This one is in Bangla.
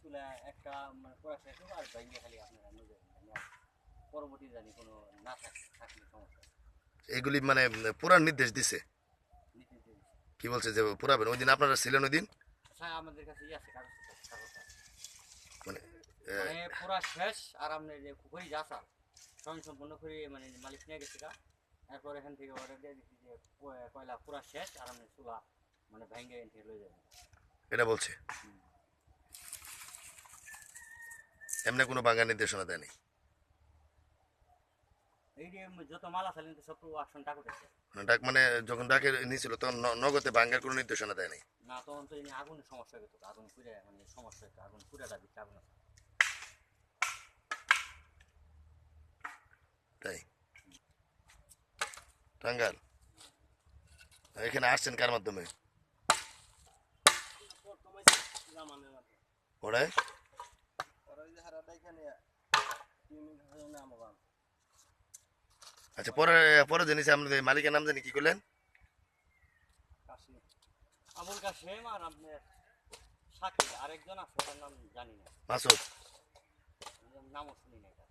চুলা একটা মানে পোড়া শেষ হোক আর ভাঙিয়ে খালি আপনারা নিজে পরবর্তী জানি কোনো না থাকলে সমস্যা এগুলি মানে পুরার নির্দেশ দিছে? নিতে দিন। কি বলছে যে পুরাবেন? ওই দিন আপনারা ছিলেন ওই দিন? আচ্ছা আমাদের কাছে আছে কাগজ মানে মানে পুরা শেষ আর আপনার যে পুকুরি যা আছে স্বয়ং সম্পূর্ণ করে মানে মালিক নিয়ে গেছে গা এরপর এখান থেকে অর্ডার দিয়ে দিচ্ছি যে কয়লা পুরা শেষ আর আপনার চুলা মানে ভেঙে এখান থেকে লয়ে যাবেন। এটা বলছে? এমনি কোনো বাঙ্গার নির্দেশনা দেয়নি? এই যে যত মাল আছে কিন্তু সব অ্যাকশন টাকা উঠেছে ডাক মানে যখন ডাকে নিয়েছিল তখন নগদে বাঙ্গার কোনো নির্দেশনা দেয়নি? না তখন তো এমনি আগুনের সমস্যা হতো আগুন পুড়ে মানে সমস্যা হতো আগুন পুড়ে দাবি আগুন আছে তাই? টাঙ্গাল এখানে আসছেন কার মাধ্যমে? ওরাই আচ্ছা, পরে পরে জেনেছি আপনাদের মালিকের নাম জানি কি করলেন? আবুল কাশেম আর আপনার শাকিল আরেকজন আছে ওটার নাম জানি না মাসুদ? নামও শুনি না এটা